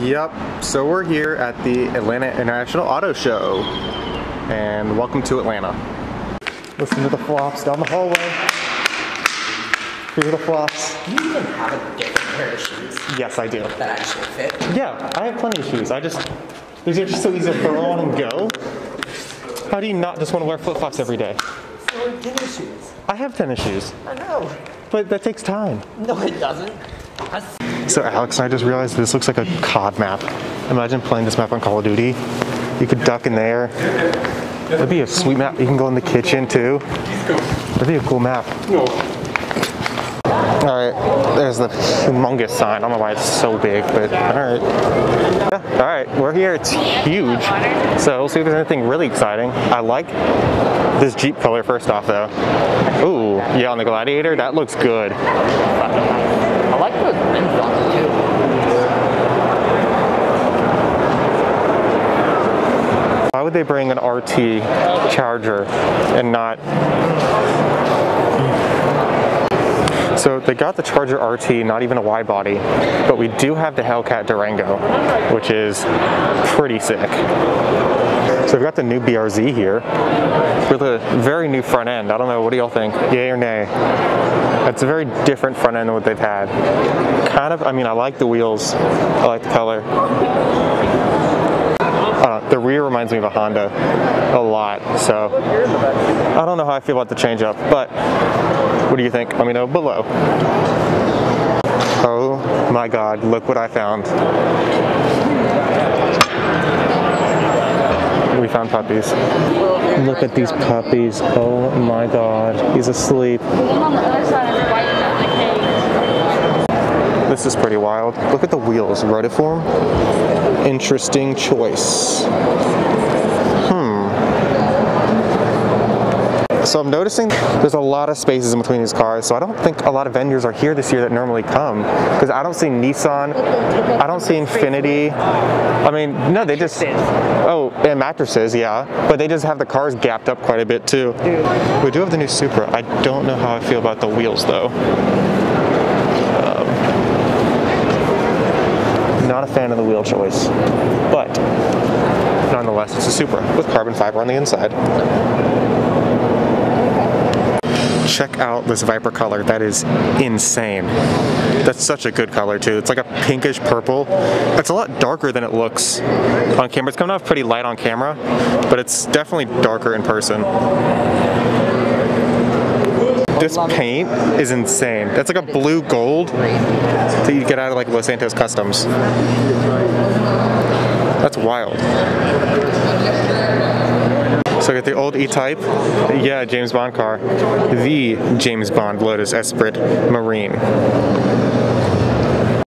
Yep, so we're here at the Atlanta International Auto Show, and welcome to Atlanta. Listen to the flops down the hallway. Hear the flops. Do you even have a different pair of shoes? Yes, I do. That actually fit? Yeah, I have plenty of shoes. These are just so easy to throw on and go. How do you not just want to wear flip-flops every day? So are tennis shoes. I have tennis shoes. I know. But that takes time. No, it doesn't. So Alex and I just realized this looks like a COD map. Imagine playing this map on Call of Duty. You could duck in there. That'd be a sweet map. You can go in the kitchen too. That'd be a cool map. Alright, there's the humongous sign. I don't know why it's so big, but alright. Yeah, alright, we're here. It's huge. So we'll see if there's anything really exciting. I like this Jeep color first off though. Ooh, yeah, on the Gladiator, that looks good. I like those rims on it too. Why would they bring an RT Charger and not... So they got the Charger RT, not even a wide body, but we do have the Hellcat Durango, which is pretty sick. So we've got the new BRZ here with a very new front end. I don't know, what do y'all think? Yay or nay? It's a very different front end than what they've had. Kind of, I mean, I like the wheels. I like the color. The rear reminds me of a Honda a lot, so I don't know how I feel about the change up, but what do you think? Let me know below. Oh my God, look what I found. We found puppies. Look at these puppies. Oh my God, he's asleep. This is pretty wild. Look at the wheels, rotiform. Interesting choice. So I'm noticing there's a lot of spaces in between these cars, so I don't think a lot of vendors are here this year that normally come, because I don't see Nissan, I don't see Infiniti. I mean, no, they just, oh, and mattresses, yeah, but they just have the cars gapped up quite a bit too. We do have the new Supra. I don't know how I feel about the wheels though. Not a fan of the wheel choice, but nonetheless, it's a Supra with carbon fiber on the inside. Check out this Viper color. That is insane. That's such a good color too. It's like a pinkish purple. It's a lot darker than it looks on camera. It's coming off pretty light on camera, but it's definitely darker in person. This paint is insane. That's like a blue gold that you get out of like Los Santos Customs. That's wild. So I got the old E-Type, yeah, James Bond car, the James Bond Lotus Esprit Marine.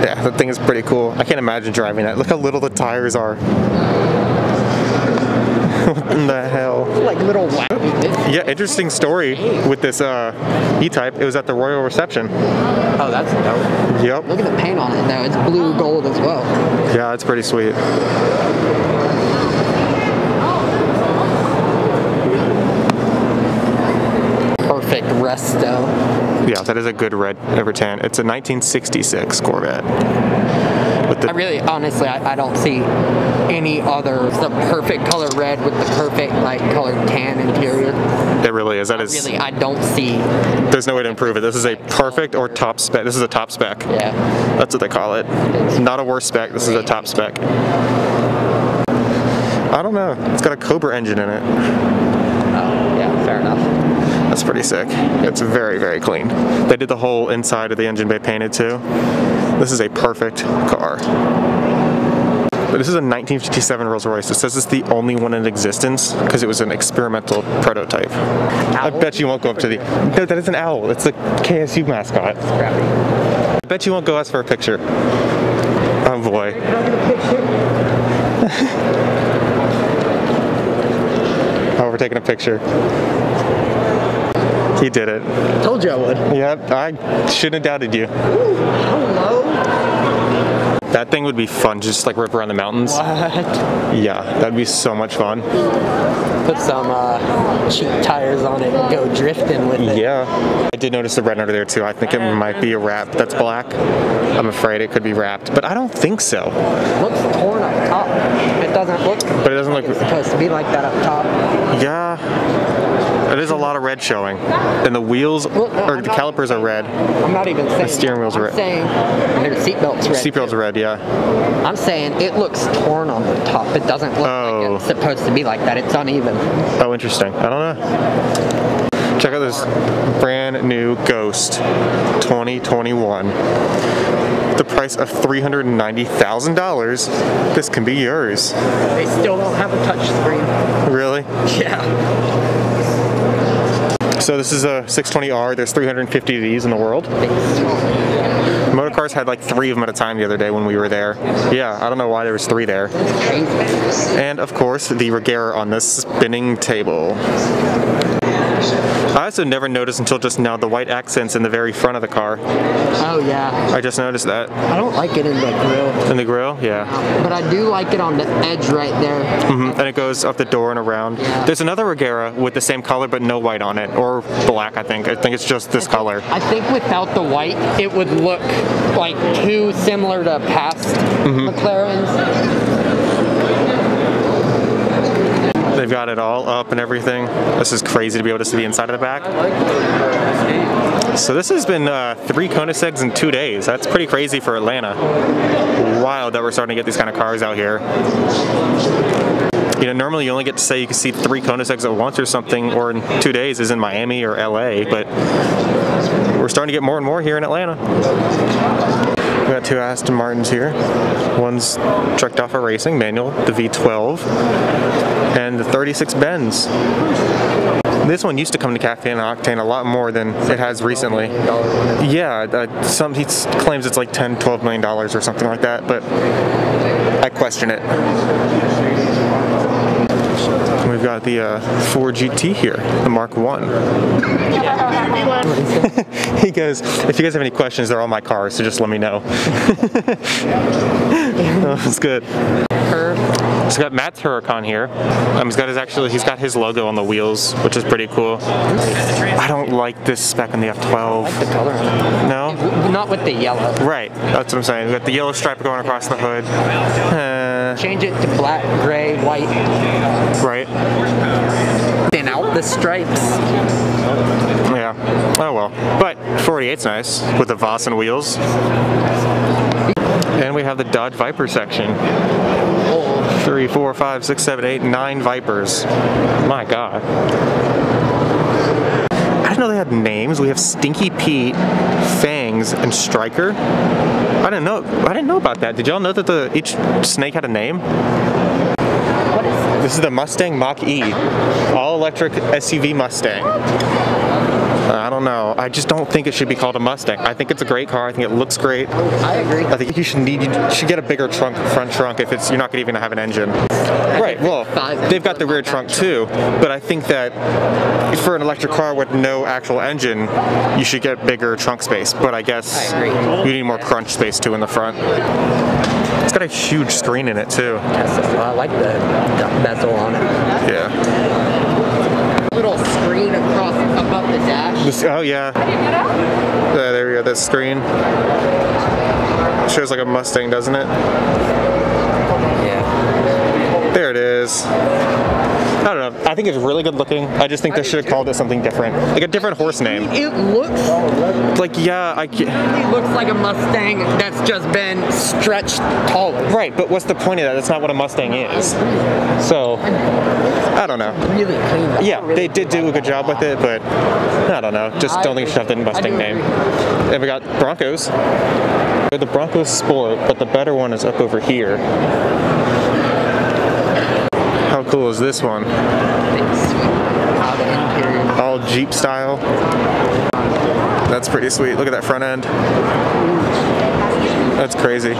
Yeah, that thing is pretty cool. I can't imagine driving that. Look how little the tires are. What in the hell? Like little Yeah, interesting story with this E-Type. It was at the Royal Reception. Oh, that's dope. Yep. Look at the paint on it though. It's blue gold as well. Yeah, it's pretty sweet. Perfect resto. Yeah, that is a good red over tan. It's a 1966 Corvette. With the Honestly, I don't see any other. It's the perfect color red with the perfect like colored tan interior. It really is. That is. Really, I don't see. There's no way to improve it. This is a perfect or top spec. This is a top spec. Yeah. That's what they call it. Not a worse spec. This is a top spec. I don't know. It's got a Cobra engine in it. Oh, yeah, fair enough. That's pretty sick. It's very, very clean. They did the whole inside of the engine bay painted too. This is a perfect car. But this is a 1957 Rolls-Royce. It says it's the only one in existence because it was an experimental prototype. Owl? I bet you won't go up to the... No, that is an owl. It's the KSU mascot. I bet you won't go ask for a picture. Oh boy. Oh, we're taking a picture. He did it. Told you I would. Yep, I shouldn't have doubted you. Ooh, hello. that thing would be fun, just like rip around the mountains. What? Yeah, that'd be so much fun. Put some cheap tires on it and go drifting with it. Yeah. I did notice the red under there too. I think it might be a wrap that's black. I'm afraid it could be wrapped, but I don't think so. Looks torn up top. It doesn't look. But it doesn't look. It's supposed to be like that up top. Yeah. It is a lot of red showing, and the wheels or the calipers are red. I'm not even saying. The steering wheels are red. I'm saying their seatbelts red. Seatbelts are red, yeah. I'm saying it looks torn on the top. It doesn't look like it's supposed to be like that. It's uneven. Oh, interesting. I don't know. Check out this brand new Ghost 2021. The price of $390,000. This can be yours. They still don't have a touch screen. Really? Yeah. So this is a 620R. There's 350 of these in the world. Motor Cars had like 3 of them at a time the other day when we were there. Yeah, I don't know why there was 3 there. And of course, the Regera on this spinning table. I also never noticed until just now the white accents in the very front of the car. Oh yeah. I just noticed that. I don't like it in the grill. In the grill? Yeah. But I do like it on the edge right there. And it goes up the door and around. Yeah. There's another Regera with the same color but no white on it. Or black, I think. I think it's just this color. I think without the white, it would look like too similar to past McLarens. They've got it all up and everything. This is crazy to be able to see the inside of the back. So this has been 3 Koenigseggs in 2 days. That's pretty crazy for Atlanta. Wild that we're starting to get these kind of cars out here. You know, normally you only get to say you can see 3 Koenigseggs at once or something, or in 2 days is in Miami or LA, but we're starting to get more and more here in Atlanta. We got 2 Aston Martins here. One's trucked off a racing manual, the V12, and the 36 Benz. This one used to come to Cafe and Octane a lot more than it has recently. Yeah, he claims it's like $10, $12 million or something like that, but I question it. We've got the Ford GT here, the Mark 1. He goes, if you guys have any questions, they're all my cars, so just let me know. That's good. He's got Matt's Huracan here. He's got his logo on the wheels, which is pretty cool. I don't like this spec on the F12. I like the color. No? Not with the yellow. Right, that's what I'm saying. We got the yellow stripe going across the hood. Change it to black, gray, white. Right. Thin out the stripes. Yeah. Oh well. But 48's nice with the Vossen wheels. And we have the Dodge Viper section. 3, 4, 5, 6, 7, 8, 9 Vipers. My God. I didn't know they had names. We have Stinky Pete, Fangs, and Striker. I didn't know about that. Did y'all know that each snake had a name? What is this? This is the Mustang Mach-E, all-electric SUV Mustang. I don't know. I just don't think it should be called a Mustang. I think it's a great car. I think it looks great. I agree. I think you should get a bigger front trunk if you're not even gonna have an engine. Right. Well, they've got the rear trunk too, but I think that for an electric car with no actual engine, you should get bigger trunk space. But I guess you need more crunch space too in the front. It's got a huge screen in it too. Yes, I like the bezel on it. Yeah. Little screen above the dash. Oh yeah. There we go. That screen shows like a Mustang, doesn't it? Yeah. There it is. I don't know. I think it's really good looking. I just think they should have called it something different, like a different horse name. It looks like it looks like a Mustang that's just been stretched taller. Right, but what's the point of that? That's not what a Mustang is. So I don't know. Really clean. Yeah, they did do a good job with it, but I don't know. Just don't think it should have the Mustang name. And we got Broncos. The Broncos Sport, but the better one is up over here. How cool is this one? All Jeep style. That's pretty sweet. Look at that front end. That's crazy.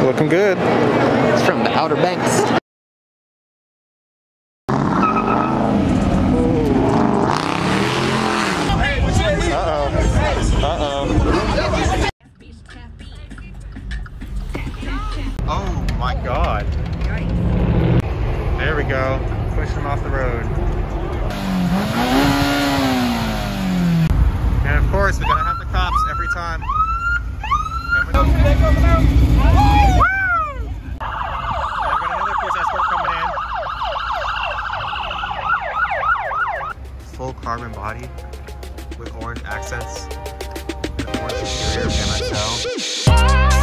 Looking good. It's from the Outer Banks. every time. I've got another Force Escort coming in. Full carbon body with orange accents and orange interior, and I sell.